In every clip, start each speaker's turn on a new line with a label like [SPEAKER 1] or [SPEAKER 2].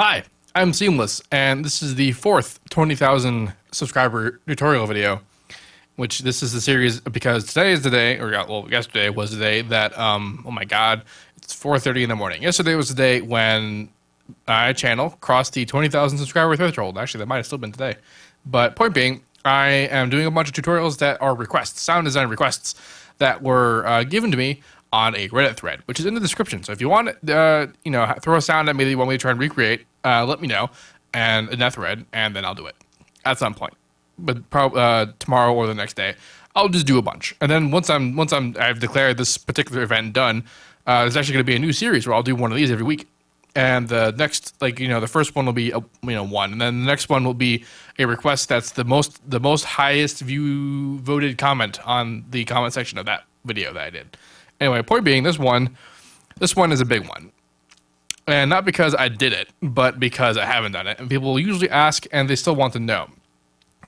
[SPEAKER 1] Hi, I'm Seamless, and this is the fourth 20,000 subscriber tutorial video, which this is the series because today is the day, or well, yesterday was the day that, oh my god, it's 4:30 in the morning. Yesterday was the day when my channel crossed the 20,000 subscriber threshold. Actually, that might have still been today. But point being, I am doing a bunch of tutorials that are requests, sound design requests, that were given to me on a Reddit thread, which is in the description. So if you want, throw a sound at me that you want me to try and recreate, let me know, and in that thread, and then I'll do it at some point. But probably tomorrow or the next day, I'll just do a bunch. And then once I've declared this particular event done, there's actually going to be a new series where I'll do one of these every week. And the next, the first one will be one, and then the next one will be a request that's the most highest voted comment on the comment section of that video that I did. Anyway, point being, this one is a big one. And not because I did it, but because I haven't done it. And people usually ask, and they still want to know.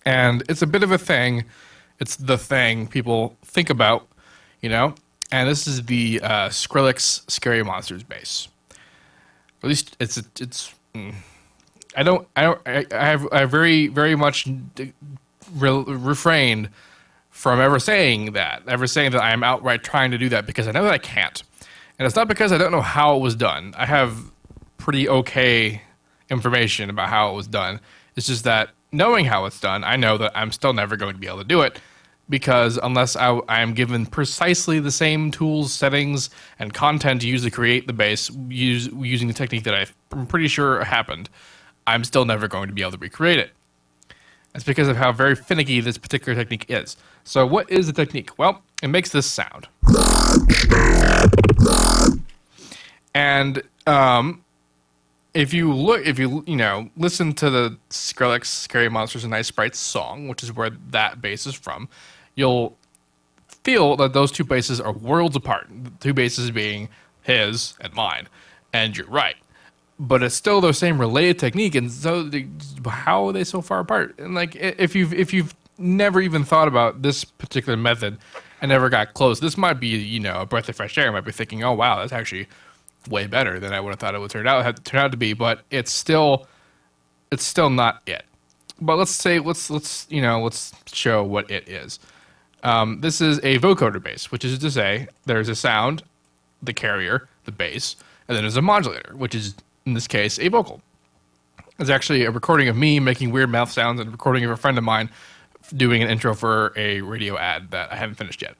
[SPEAKER 1] And it's a bit of a thing. It's the thing people think about, And this is the Skrillex Scary Monsters bass. At least I very, very much refrained from ever saying that I am outright trying to do that, because I know that I can't. And it's not because I don't know how it was done. I have pretty okay information about how it was done. It's just that knowing how it's done, I know that I'm still never going to be able to do it, because unless I am given precisely the same tools, settings, and content to use to create the bass using the technique that I'm pretty sure happened, I'm still never going to be able to recreate it. That's because of how very finicky this particular technique is. So what is the technique? Well, it makes this sound. And if you listen to the Skrillex Scary Monsters and Nice Sprites song, which is where that bass is from, you'll feel that those two basses are worlds apart. The two basses being his and mine. And you're right. But it's still the same related technique, and so how are they so far apart? And if you've never even thought about this particular method and never got close, this might be a breath of fresh air. You might be thinking, oh wow, that's actually way better than I would have thought it would turn out to be. But it's still not it. But let's show what it is. This is a vocoder bass, which is to say there's a sound, the carrier, the bass, and then there's a modulator, which is in this case a vocal. It's actually a recording of me making weird mouth sounds and a recording of a friend of mine doing an intro for a radio ad that I haven't finished yet.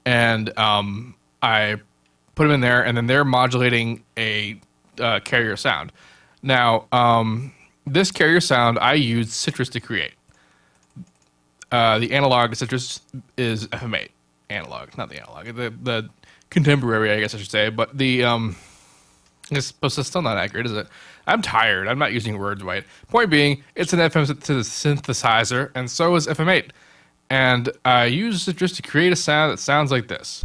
[SPEAKER 1] And I put them in there, and then they're modulating a carrier sound. Now, this carrier sound I used Citrus to create. The analog Citrus is FM8 analog, not the analog, the contemporary, I guess I should say. But it's still not accurate, is it? I'm tired. I'm not using words right. Point being, it's an FM synthesizer, and so is FM8. And I used Citrus to create a sound that sounds like this.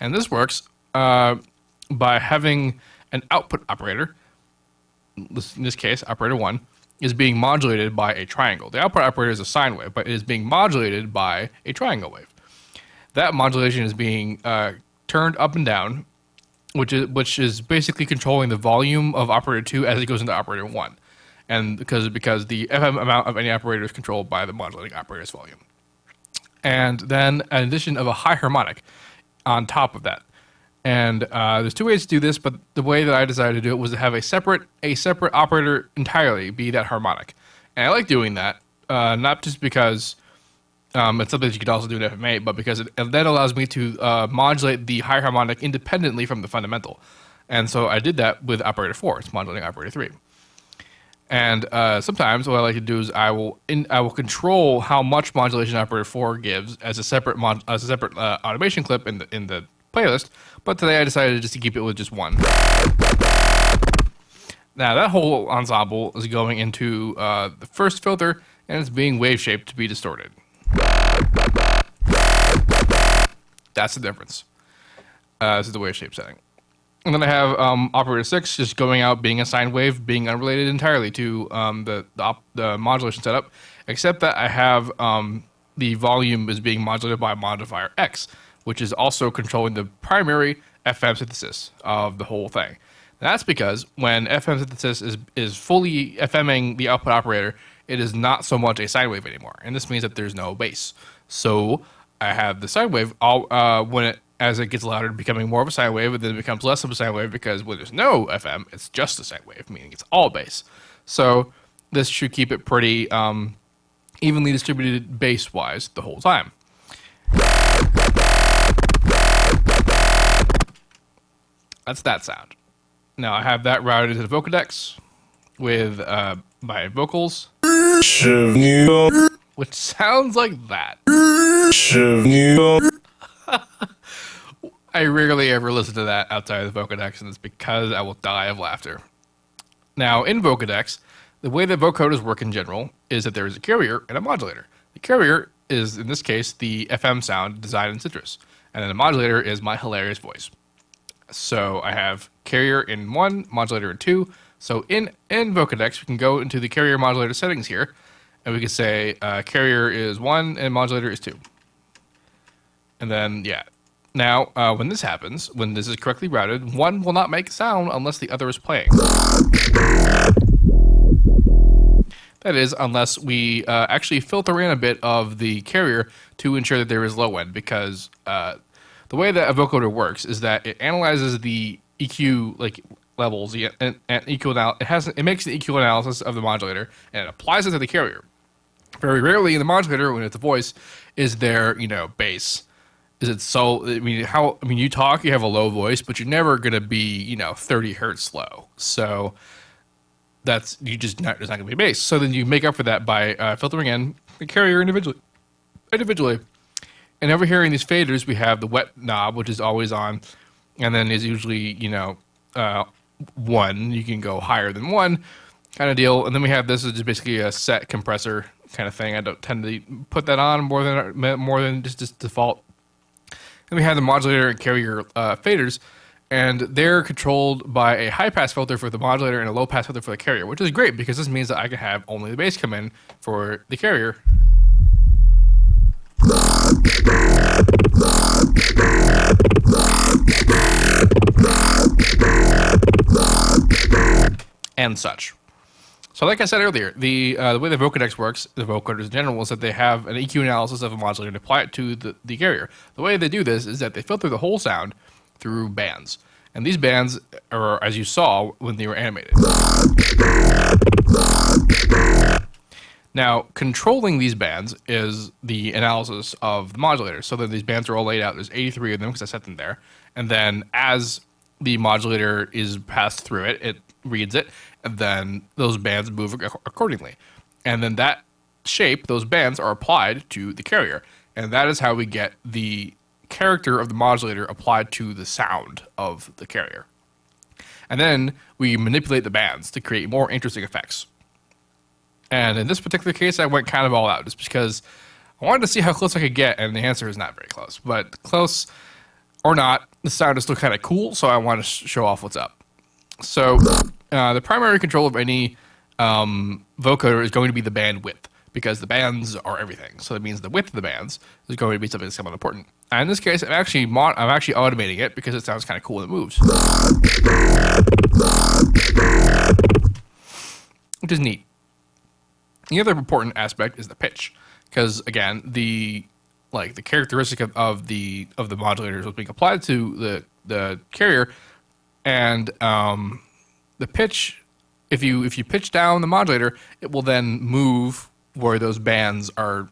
[SPEAKER 1] And this works by having an output operator. In this case, operator 1 is being modulated by a triangle. The output operator is a sine wave, but it is being modulated by a triangle wave. That modulation is being turned up and down, which is basically controlling the volume of operator 2 as it goes into operator 1. And because the FM amount of any operator is controlled by the modulating operator's volume. And then an addition of a high harmonic on top of that. And there's two ways to do this, but the way that I decided to do it was to have a separate operator entirely be that harmonic. And I like doing that, not just because it's something that you could also do in FM8, but because that allows me to modulate the high harmonic independently from the fundamental. And so I did that with operator 4. It's modulating operator 3. And sometimes what I like to do is I will control how much modulation operator 4 gives as a separate automation clip in the playlist. But today I decided just to keep it with just one. Now that whole ensemble is going into the first filter, and it's being wave shaped to be distorted. That's the difference. This is the wave shape setting. And then I have operator 6 just going out, being a sine wave, being unrelated entirely to the modulation setup, except that I have the volume is being modulated by modifier X, which is also controlling the primary FM synthesis of the whole thing. That's because when FM synthesis is fully FMing the output operator, it is not so much a sine wave anymore, and this means that there's no bass. So I have the sine wave as it gets louder, becoming more of a sine wave, and then it becomes less of a sine wave because when there's no FM, it's just a sine wave, meaning it's all bass. So this should keep it pretty evenly distributed bass-wise the whole time. That's that sound. Now I have that routed into the Vocodex with my vocals, which sounds like that. I rarely ever listen to that outside of the Vocodex, and it's because I will die of laughter. Now, in Vocodex, the way that vocoders work in general is that there is a carrier and a modulator. The carrier is, in this case, the FM sound designed in Citrus, and then the modulator is my hilarious voice. So I have carrier in 1, modulator in 2. So in Vocodex, we can go into the carrier modulator settings here, and we can say carrier is 1 and modulator is 2. And then, yeah. Now, when this happens, when this is correctly routed, one will not make sound unless the other is playing. That is, unless we actually filter in a bit of the carrier to ensure that there is low end, because the way that a vocoder works is that it analyzes the EQ levels, and EQ it makes the EQ analysis of the modulator and it applies it to the carrier. Very rarely in the modulator, when it's a voice, is there bass. Is it so? You talk, you have a low voice, but you're never gonna be 30 hertz low. So there's not gonna be bass. So then you make up for that by filtering in the carrier individually. And over here in these faders, we have the wet knob, which is always on, and then is usually 1. You can go higher than 1, kind of deal. And then we have this is just basically a set compressor kind of thing. I don't tend to put that on more than just default. Then we have the modulator and carrier faders, and they're controlled by a high-pass filter for the modulator and a low-pass filter for the carrier, which is great because this means that I can have only the bass come in for the carrier. And such. So like I said earlier, the way the Vocodex works, the vocoders in general, is that they have an EQ analysis of a modulator and apply it to the carrier. The way they do this is that they filter the whole sound through bands. And these bands are, as you saw, when they were animated. Now, controlling these bands is the analysis of the modulator. So that these bands are all laid out. There's 83 of them because I set them there. And then as the modulator is passed through it, it reads it, and then those bands move accordingly. And then that shape, those bands, are applied to the carrier. And that is how we get the character of the modulator applied to the sound of the carrier. And then we manipulate the bands to create more interesting effects. And in this particular case, I went kind of all out just because I wanted to see how close I could get, and the answer is not very close. But close or not, the sound is still kind of cool, so I want to show off what's up. So the primary control of any vocoder is going to be the band width, because the bands are everything. So that means the width of the bands is going to be something that's somewhat important. And in this case, I'm actually automating it because it sounds kind of cool when it moves, which is neat. The other important aspect is the pitch, because again, the characteristic of the modulators was being applied to the carrier, and the pitch. If you pitch down the modulator, it will then move where those bands are,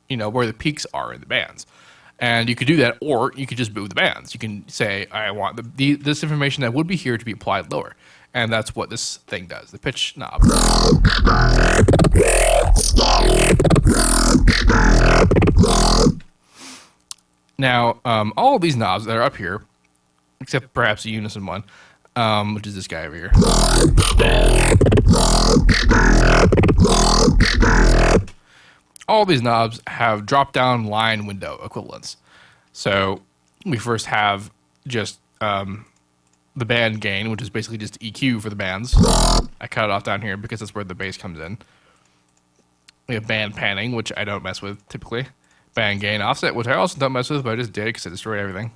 [SPEAKER 1] where the peaks are in the bands. And you could do that, or you could just move the bands. You can say, I want this information that would be here to be applied lower. And that's what this thing does, the pitch knob. Now, all of these knobs that are up here, except perhaps the unison one, which is this guy over here. All these knobs have drop-down line window equivalents. So we first have just the band gain, which is basically just EQ for the bands. I cut it off down here because that's where the bass comes in. We have band panning, which I don't mess with typically. Band gain offset, which I also don't mess with, but I just did because it destroyed everything.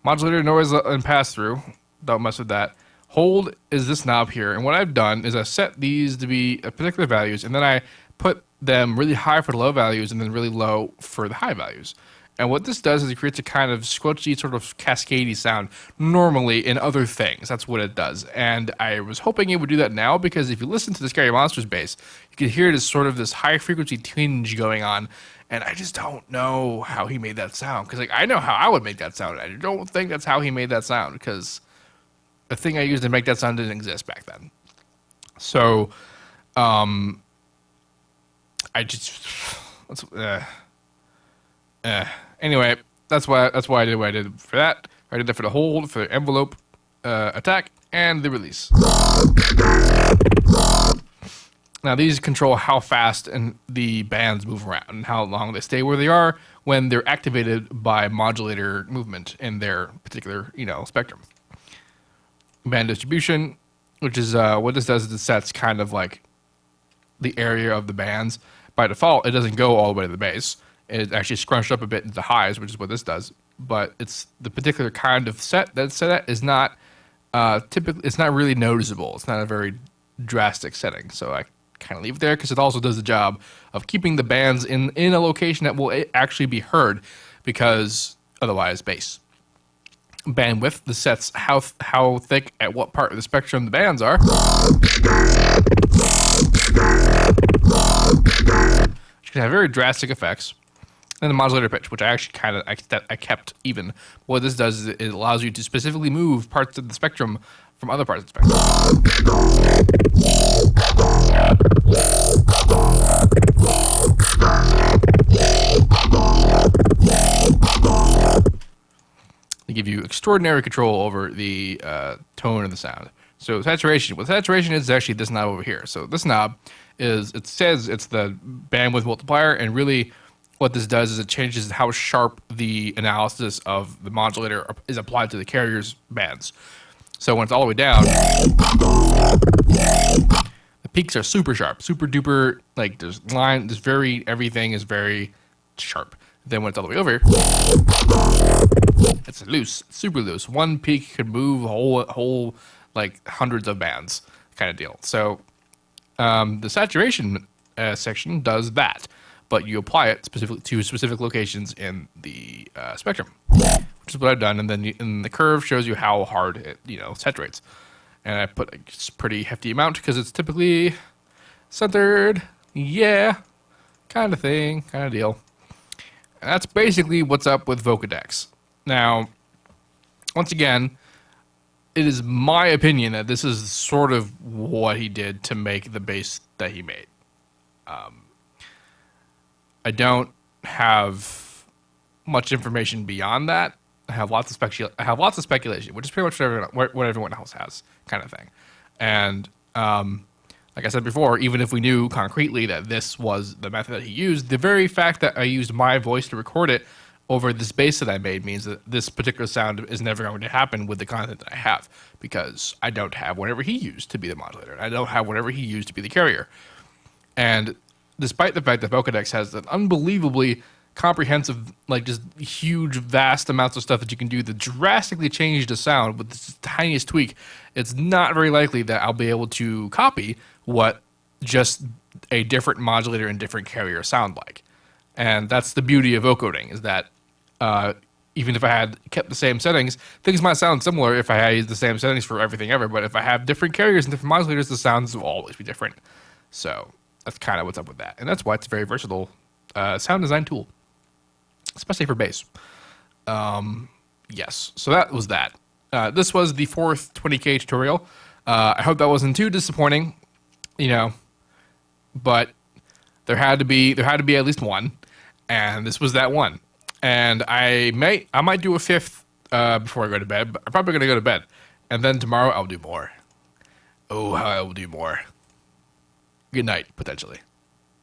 [SPEAKER 1] Modulator noise and pass through. Don't mess with that. Hold is this knob here, and what I've done is I set these to be particular values, and then I put them really high for the low values and then really low for the high values. And what this does is it creates a kind of squelchy, sort of cascadey sound normally in other things. That's what it does. And I was hoping it would do that now, because if you listen to the Scary Monsters bass, you can hear this sort of this high frequency tinge going on. And I just don't know how he made that sound. Because I know how I would make that sound. I don't think that's how he made that sound, because the thing I used to make that sound didn't exist back then. So, I just... Anyway, that's why I did what I did for that. I did that for the hold, for the envelope attack, and the release. Now these control how fast and the bands move around and how long they stay where they are when they're activated by modulator movement in their particular, spectrum. Band distribution, which is what this does is it sets kind of like the area of the bands. By default, it doesn't go all the way to the bass. It's actually scrunched up a bit into highs, which is what this does. But it's the particular kind of set that's set at is not typically. It's not really noticeable. It's not a very drastic setting. So I kind of leave it there because it also does the job of keeping the bands in a location that will actually be heard, because otherwise bass. Bandwidth, this sets how thick at what part of the spectrum the bands are. Which can have very drastic effects. And the modulator pitch, which I actually I kept even. What this does is it allows you to specifically move parts of the spectrum from other parts of the spectrum. They give you extraordinary control over the tone of the sound. So saturation. What saturation is actually this knob over here. So this knob it says it's the bandwidth multiplier, and really what this does is it changes how sharp the analysis of the modulator is applied to the carrier's bands. So when it's all the way down, the peaks are super sharp, super duper, like everything is very sharp. Then when it's all the way over, it's loose, super loose. One peak could move whole like hundreds of bands kind of deal. So the saturation section does that, but you apply it specifically to specific locations in the spectrum, which is what I've done. And then in the curve shows you how hard it saturates. And I put a pretty hefty amount because it's typically centered, kind of thing, kind of deal. And that's basically what's up with Vocodex. Now, once again, it is my opinion that this is sort of what he did to make the bass that he made. I don't have much information beyond that. I have lots of speculation, which is pretty much what everyone else has, kind of thing. And like I said before, even if we knew concretely that this was the method that he used, the very fact that I used my voice to record it over this bass that I made means that this particular sound is never going to happen with the content that I have, because I don't have whatever he used to be the modulator. I don't have whatever he used to be the carrier. And despite the fact that Vocodex has an unbelievably comprehensive, like just huge, vast amounts of stuff that you can do to drastically change the sound with the tiniest tweak, it's not very likely that I'll be able to copy what just a different modulator and different carrier sound like. And that's the beauty of vocoding, is that even if I had kept the same settings, things might sound similar if I had used the same settings for everything ever, but if I have different carriers and different modulators, the sounds will always be different. So that's kind of what's up with that. And that's why it's a very versatile sound design tool, especially for bass. Yes, so that was that. This was the fourth 20K tutorial. I hope that wasn't too disappointing, but there had to be at least one, and this was that one. And I might do a fifth before I go to bed, but I'm probably gonna go to bed, and then tomorrow I'll do more. Oh, how I will do more. Good night, potentially.